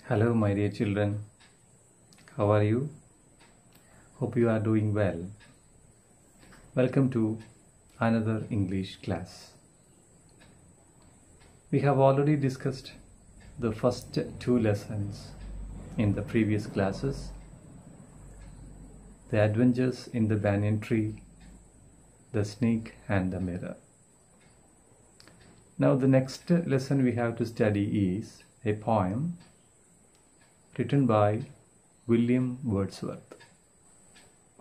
Hello, my dear children. How are you? Hope you are doing well. Welcome to another English class. We have already discussed the first two lessons in the previous classes: the adventures in the banyan tree, the snake, and the mirror. Now, the next lesson we have to study is a poem written by William Wordsworth.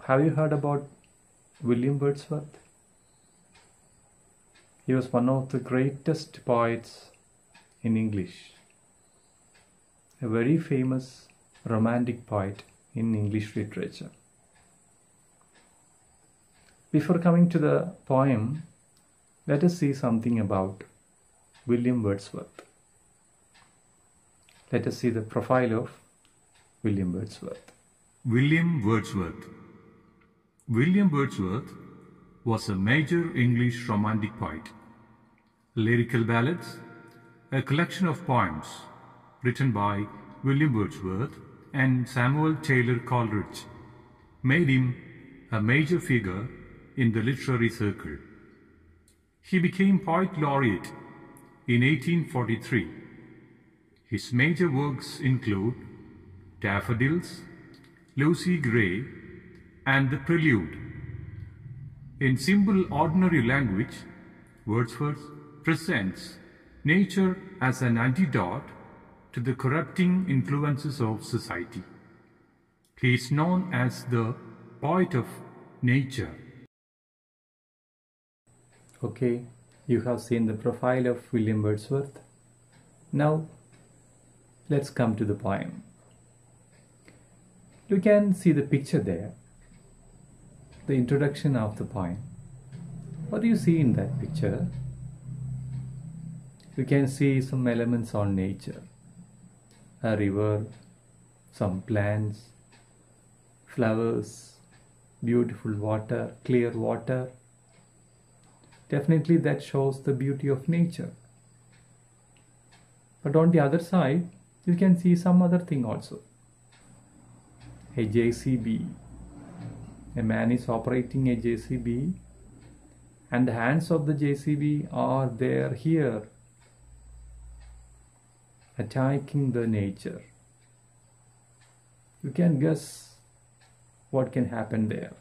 Have you heard about William Wordsworth? He was one of the greatest poets in English, a very famous romantic poet in English literature. Before coming to the poem, let us see something about William Wordsworth. Let us see the profile of William Wordsworth. William Wordsworth. William Wordsworth was a major English romantic poet. Lyrical Ballads, a collection of poems written by William Wordsworth and Samuel Taylor Coleridge, made him a major figure in the literary circle. He became poet laureate in 1843. His major works include Daffodils, Lucy Gray, and The Prelude. In simple, ordinary language, Wordsworth presents nature as an antidote to the corrupting influences of society. He is known as the poet of nature. Okay, you have seen the profile of William Wordsworth. Now, let's come to the poem. You can see the picture there, the introduction of the poem. What do you see in that picture? You can see some elements on nature, a river, some plants, flowers, beautiful water, clear water. Definitely that shows the beauty of nature. But on the other side, you can see some other thing also. A JCB. A man is operating a JCB, and the hands of the JCB are there here, attacking the nature. You can guess what can happen there.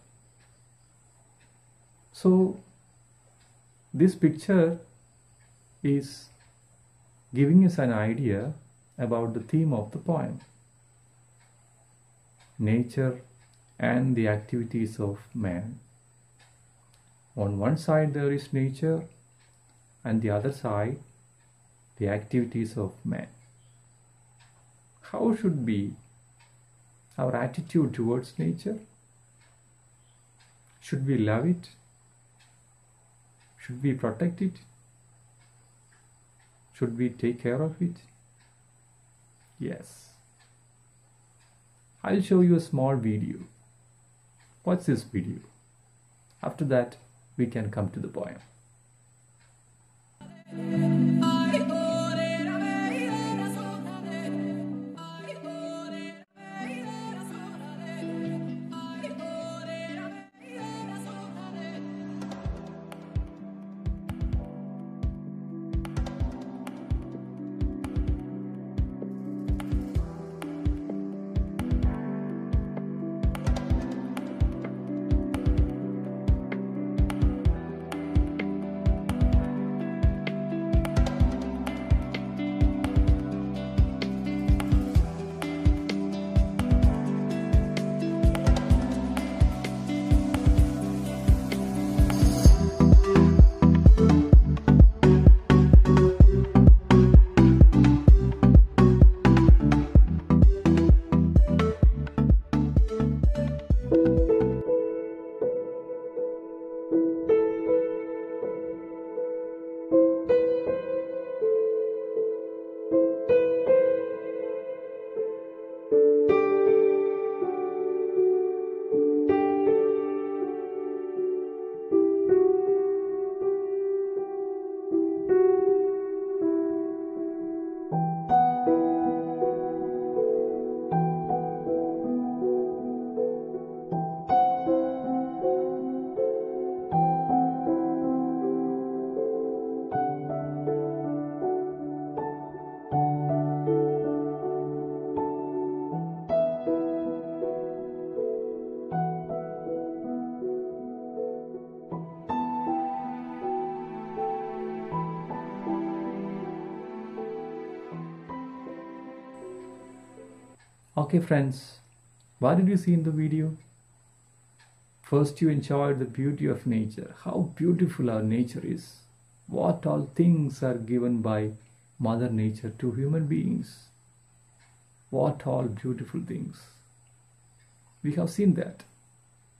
So, this picture is giving us an idea about the theme of the poem: nature and the activities of man. On one side there is nature, and the other side the activities of man. How should be our attitude towards nature? Should we love it? Should we protect it? Should we take care of it? Yes. I'll show you a small video. What's this video? After that, we can come to the poem. Okay friends, what did you see in the video? First you enjoyed the beauty of nature, how beautiful our nature is, what all things are given by Mother Nature to human beings, what all beautiful things. We have seen that.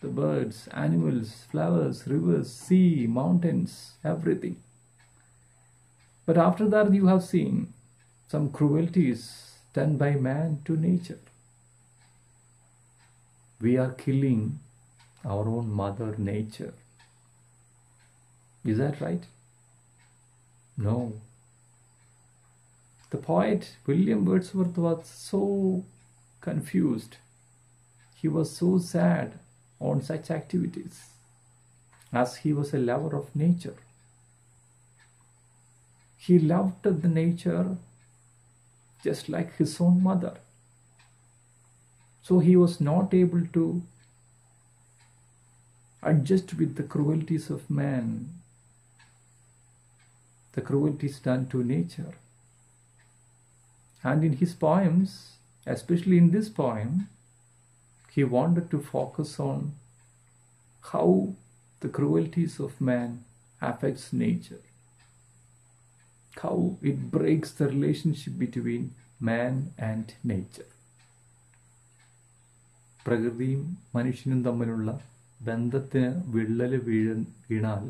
The birds, animals, flowers, rivers, sea, mountains, everything. But after that you have seen some cruelties done by man to nature. We are killing our own Mother Nature. Is that right? No. The poet William Wordsworth was so confused. He was so sad on such activities, as he was a lover of nature. He loved the nature just like his own mother. So he was not able to adjust with the cruelties of man, the cruelties done to nature. And in his poems, especially in this poem, he wanted to focus on how the cruelties of man affects nature, how it breaks the relationship between man and nature. പ്രകൃതിയും മനുഷ്യനും തമ്മിലുള്ള ബന്ധത്തിന് വിള്ളൽ വീണാൽ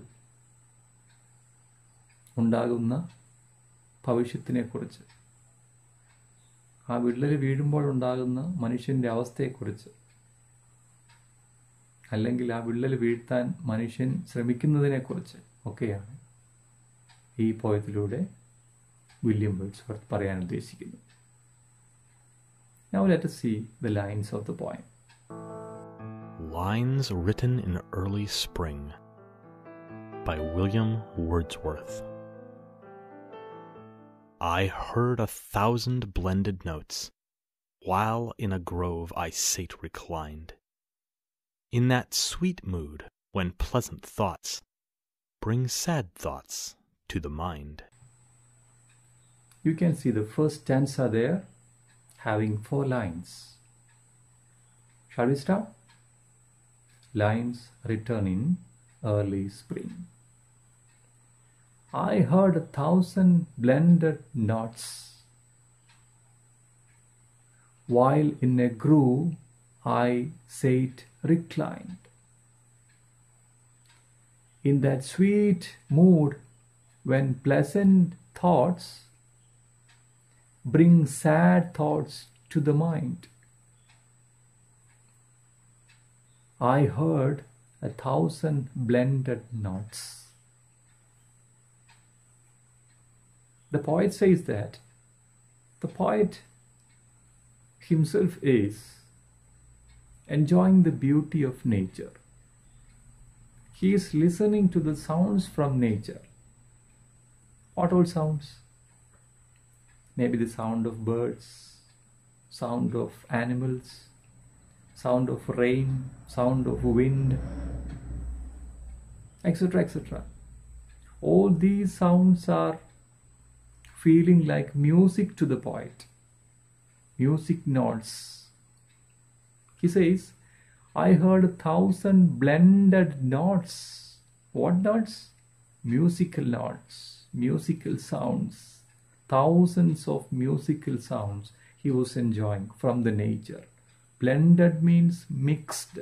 ഉണ്ടാകുന്ന ഭവിഷ്യത്തിനെക്കുറിച്ച്, ആ വിള്ളൽ വീഴുമ്പോൾ ഉണ്ടാകുന്ന മനുഷ്യൻ്റെ അവസ്ഥയെക്കുറിച്ച്, അല്ലെങ്കിൽ ആ വിള്ളൽ വീഴ്ത്താൻ മനുഷ്യൻ ശ്രമിക്കുന്നതിനെക്കുറിച്ച് ഒക്കെയാണ് ഈ പോയത്തിലൂടെ വില്യം വേർഡ്സ്വർത്ത് പറയാൻ ഉദ്ദേശിക്കുന്നത്. Now let us see the lines of the poem. Lines written in early spring by William Wordsworth. I heard 1,000 blended notes, while in a grove I sate reclined, in that sweet mood when pleasant thoughts bring sad thoughts to the mind. You can see the first stanza there, having 4 lines. Shall we start? Lines written in early spring. I heard 1,000 blended notes, while in a grove I sate reclined. In that sweet mood when pleasant thoughts bring sad thoughts to the mind. I heard 1,000 blended notes. The poet says that the poet himself is enjoying the beauty of nature. He is listening to the sounds from nature. What all sounds? Maybe the sound of birds, sound of animals, sound of rain, sound of wind, etc., etc. All these sounds are feeling like music to the poet, music notes. He says, I heard 1,000 blended notes. What notes? Musical notes, musical sounds. Thousands of musical sounds he was enjoying from the nature. Blended means mixed.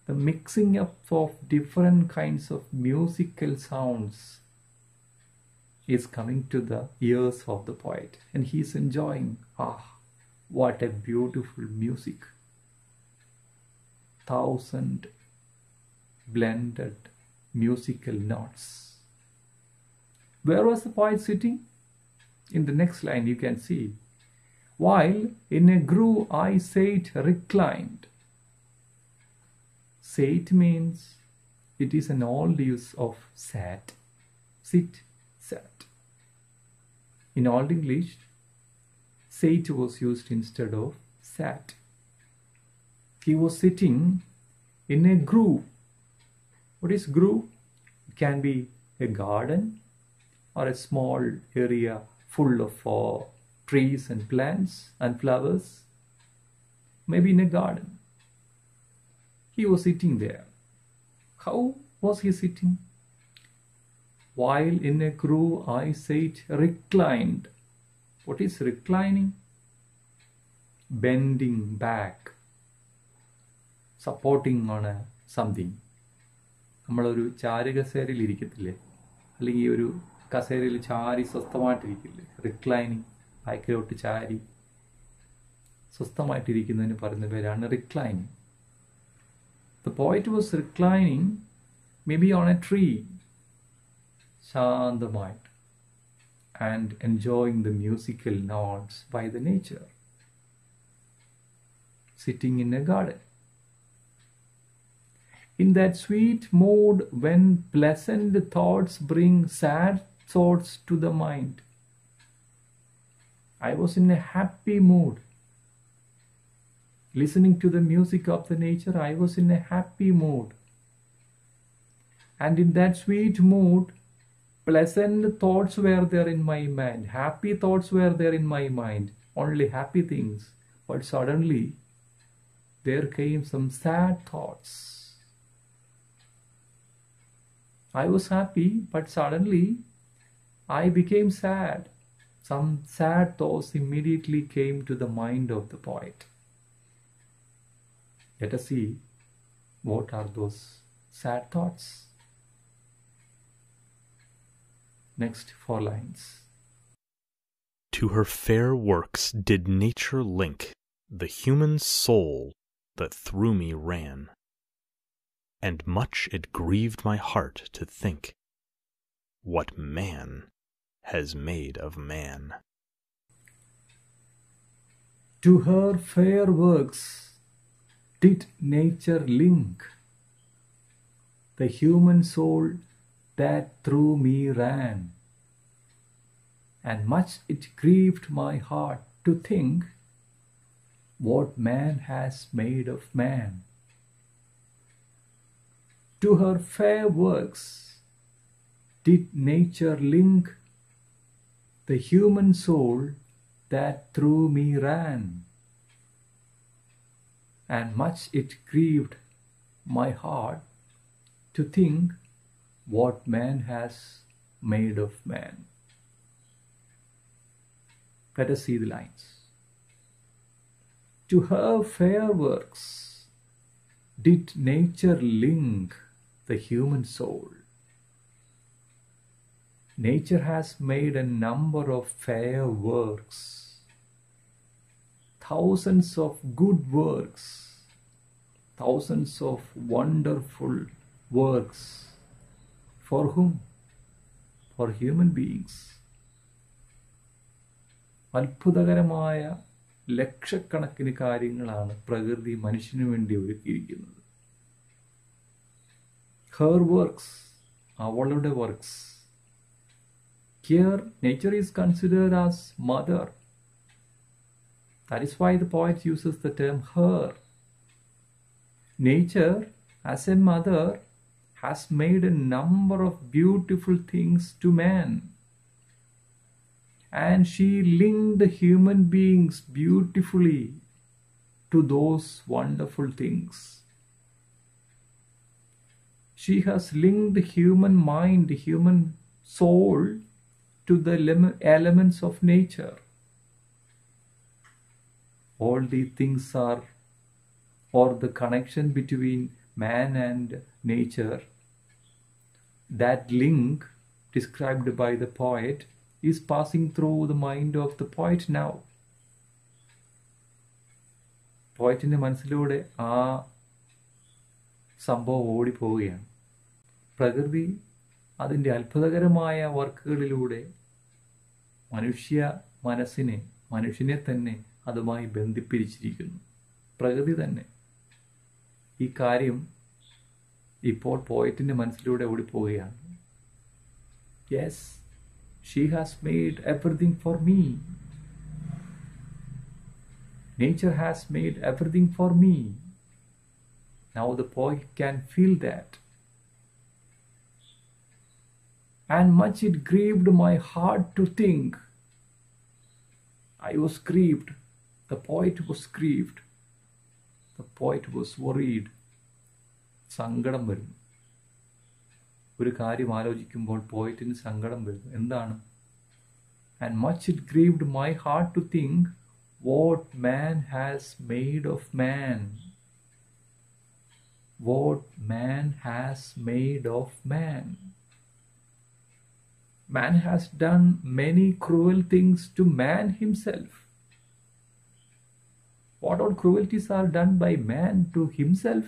The mixing up of different kinds of musical sounds is coming to the ears of the poet, and he is enjoying. What a beautiful music. 1,000 blended musical notes. Where was the poet sitting? In the next line you can see, while in a grove I sate reclined. Sate means it is an old use of sat. Sit, sat. In Old English, sate was used instead of sat. He was sitting in a grove. What is grove? It can be a garden or a small area full of trees and plants and flowers, maybe in a garden. He was sitting there. How was he sitting? While in a grove I sat reclined. What is reclining? Bending back, supporting on something. നമ്മളൊരു ചാരുകസേരയിൽ ഇരിക്കത്തില്ലേ, അല്ലെങ്കിൽ ഒരു കസേരയിൽ ചാരി സ്വസ്ഥമായിട്ടിരിക്കില്ലേ, reclining, ബാക്കിലോട്ട് ചാരി സ്വസ്ഥമായിട്ടിരിക്കുന്നതിന് പറയുന്ന പേരാണ് reclining. The poet was reclining maybe on a tree, ശാന്തമായിട്ട്, and enjoying the musical notes by the nature. Sitting in a garden. In that sweet mood when pleasant thoughts bring sad thoughts to the mind. I was in a happy mood. Listening to the music of the nature, I was in a happy mood. And in that sweet mood, pleasant thoughts were there in my mind. Happy thoughts were there in my mind. Only happy things. But suddenly, there came some sad thoughts. I was happy, but suddenly I became sad. Some sad thoughts immediately came to the mind of the poet. Let us see what are those sad thoughts. Next 4 lines. To her fair works did nature link the human soul that through me ran, and much it grieved my heart to think what man has made of man. To her fair works did nature link the human soul that through me ran, and much it grieved my heart to think what man has made of man. To her fair works did nature link the human soul that through me ran, and much it grieved my heart to think what man has made of man. Let us see the lines. To her fair works did nature link the human soul. Nature has made a number of fair works, thousands of good works, thousands of wonderful works. For whom? For human beings. അത്ഭുതകരമായ ലക്ഷക്കണക്കിന് കാര്യങ്ങളാണ് പ്രകൃതി മനുഷ്യന് വേണ്ടി ഒരുക്കിയിരിക്കുന്നത്. Her works, അവളുടെ works. Here, nature is considered as mother. That is why the poet uses the term her. Nature, as a mother, has made a number of beautiful things to man. And she linked the human beings beautifully to those wonderful things. She has linked the human mind, the human soul to the elements of nature. All these things are, or the connection between man and nature, that link described by the poet is passing through the mind of the poet now. പോയറ്റിൻ്റെ മനസ്സിലൂടെ ആ സംഭവം ഓടിപ്പോവുകയാണ്. പ്രകൃതി അതിൻ്റെ അത്ഭുതകരമായ വർക്കുകളിലൂടെ മനുഷ്യനെ തന്നെ അതുമായി ബന്ധിപ്പിച്ചിരിക്കുന്നു. പ്രകൃതി തന്നെ ഈ കാര്യം ഇപ്പോൾ പോയറ്റിൻ്റെ മനസ്സിലൂടെ ഓടിപ്പോവുകയാണ്. Yes, she has made everything for me. Nature has made everything for me. Now the poet can feel that. And much it grieved my heart to think. I was grieved. The poet was grieved. The poet was worried. സങ്കടം വരുന്നു. ഒരു കാര്യം ആലോചിക്കുമ്പോൾ പോയിറ്റിന് സങ്കടം വരുന്നു. എന്താണ്? And much it grieved my heart to think what man has made of man. What man has made of man. Man has done many cruel things to man himself. What all cruelties are done by man to himself?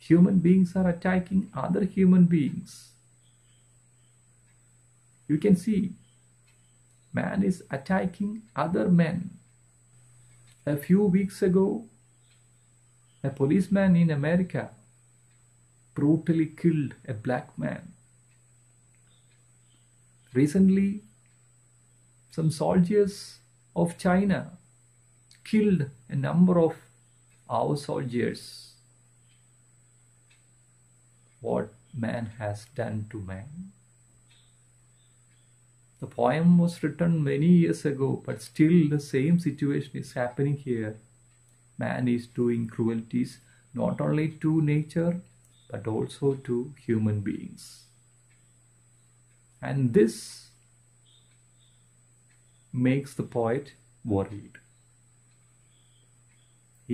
Human beings are attacking other human beings. You can see, man is attacking other men. A few weeks ago, a policeman in America brutally killed a black man. Recently, some soldiers of China killed a number of our soldiers. What man has done to man? The poem was written many years ago, but still the same situation is happening here. Man is doing cruelties not only to nature, but also to human beings. And this makes the poet worried.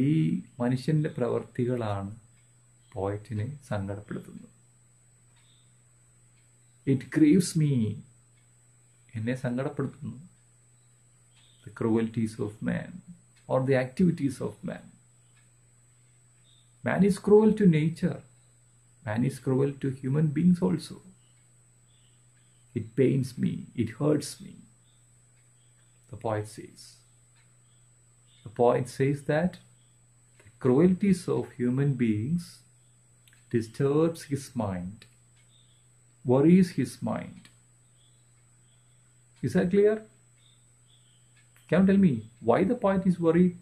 ഈ മനുഷ്യന്റെ പ്രവർത്തികളാണ് പോയറ്റിനെ സങ്കടപ്പെടുത്തുന്നത്. It grieves me. എന്നെ സങ്കടപ്പെടുത്തുന്നു. The cruelties of man or the activities of man. Man is cruel to nature. Man is cruel to human beings also. It pains me. It hurts me. The poet says. The poet says that the cruelties of human beings disturbs his mind, worries his mind. Is that clear? Can you tell me why the poet is worried?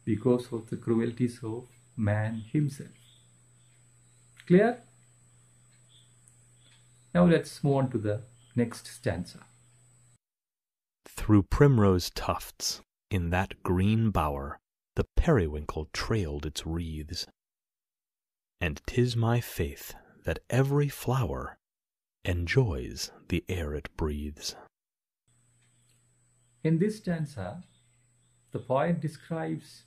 Because of the cruelties of man himself. Clear? Now let's move on to the next stanza. Through primrose tufts, in that green bower, the periwinkle trailed its wreaths. And 'tis my faith that every flower enjoys the air it breathes. In this stanza, the poet describes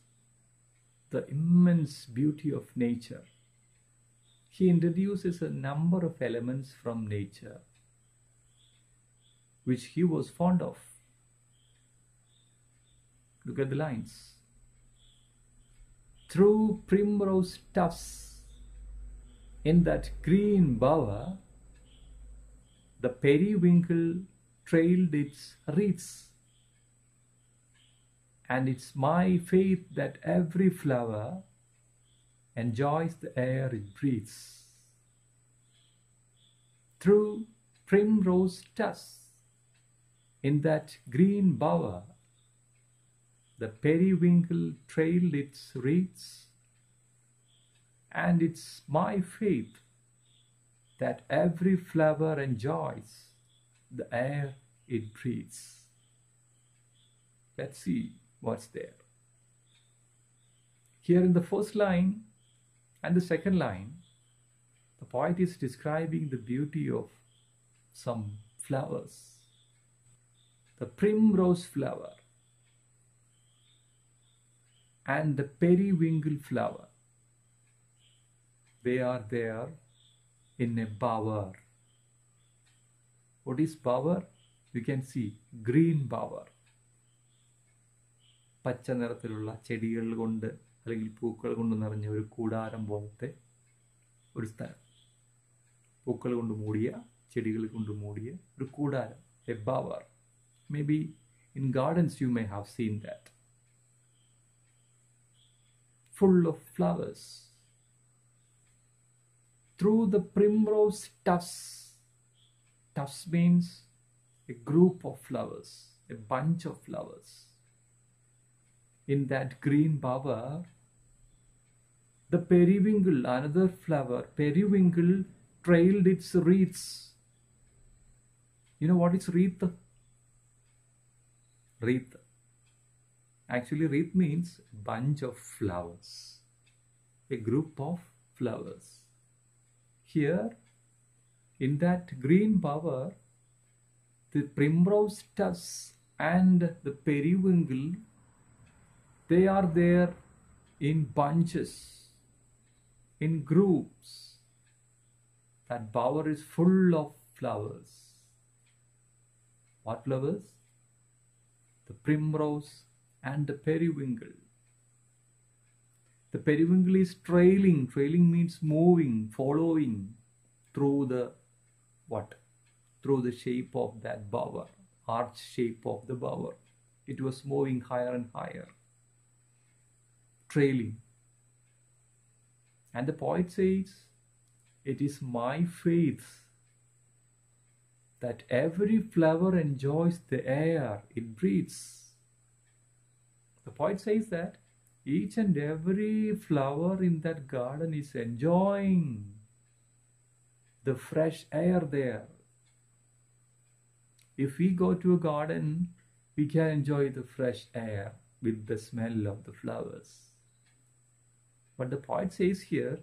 the immense beauty of nature. He introduces a number of elements from nature which he was fond of. Look at the lines. Through primrose tufts, in that green bower, the periwinkle trailed its wreaths. And it's my faith that every flower enjoys the air it breathes. Through primrose tufts, in that green bower, the periwinkle trailed its wreaths. And it's my faith that every flower enjoys the air it breathes. Let's see what's there. Here in the first line and the second line, the poet is describing the beauty of some flowers. The primrose flower and the periwinkle flower. They are there in a bower. What is bower? You can see green bower. പച്ച നിറത്തിലുള്ള ചെടികൾ കൊണ്ട് അല്ലെങ്കിൽ പൂക്കൾ കൊണ്ട് നിറഞ്ഞ ഒരു കൂടാരം പോലത്തെ ഒരു സ്ഥലം. പൂക്കൾ കൊണ്ട് മൂടിയ, ചെടികൾ കൊണ്ട് മൂടിയ ഒരു കൂടാരം. A bower. Maybe in gardens you may have seen that. Full of flowers. Through the primrose tufts. Tufts means a group of flowers, a bunch of flowers. In that green bower, the periwinkle, another flower, periwinkle trailed its wreaths. You know what is wreath? wreath. Actually, wreath means bunch of flowers, a group of flowers. Here, in that green bower, the primrose tusk and the periwinkle, they are there in bunches, in groups. That bower is full of flowers. What flowers? The primrose and the periwinkle. The periwinkle is trailing. Trailing means moving, following through the what? Through the shape of that bower, arch shape of the bower. It was moving higher and higher, trailing. And the poet says, it is my faith that every flower enjoys the air it breathes. The poet says that each and every flower in that garden is enjoying the fresh air there. If we go to a garden, we can enjoy the fresh air with the smell of the flowers. But the poet says here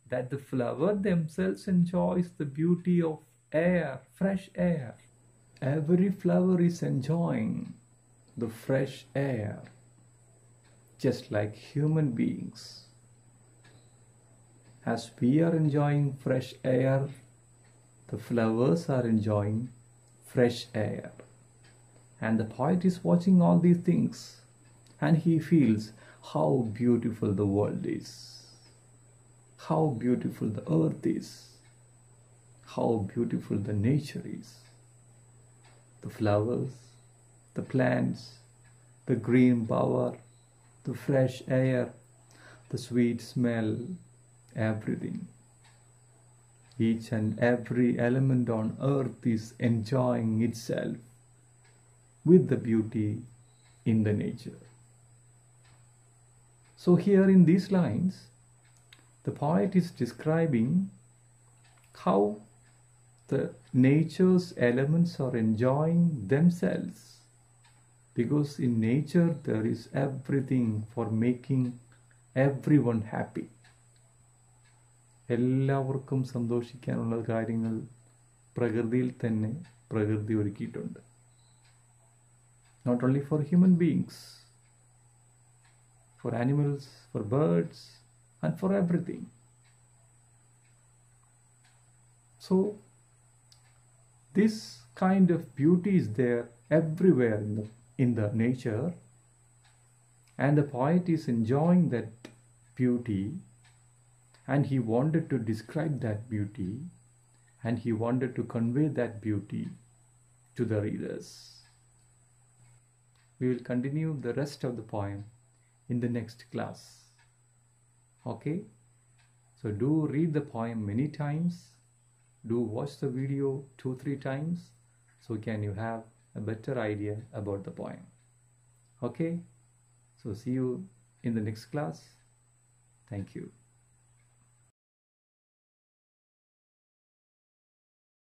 that the flower themselves enjoys the beauty of air, fresh air. Every flower is enjoying the fresh air, just like human beings. As we are enjoying fresh air, the flowers are enjoying fresh air. And the poet is watching all these things, and he feels how beautiful the world is, how beautiful the earth is, how beautiful the nature is. The flowers, the plants, the green bower, the fresh air, the sweet smell, everything. Each and every element on earth is enjoying itself with the beauty in the nature. So here in these lines, the poet is describing how the nature's elements are enjoying themselves, because in nature there is everything for making everyone happy. എല്ലാവർക്കും സന്തോഷിക്കാനുള്ള കാര്യങ്ങൾ പ്രകൃതിയിൽ തന്നെ പ്രകൃതി ഒരുക്കിയിട്ടുണ്ട്. Not only for human beings, for animals, for birds, and for everything. So this kind of beauty is there everywhere in the nature, and the poet is enjoying that beauty, and he wanted to describe that beauty, and he wanted to convey that beauty to the readers. We will continue the rest of the poem in the next class. Okay? So do read the poem many times. Do watch the video 2-3 times, so can you have a better idea about the poem. Okay? So see you in the next class. Thank you.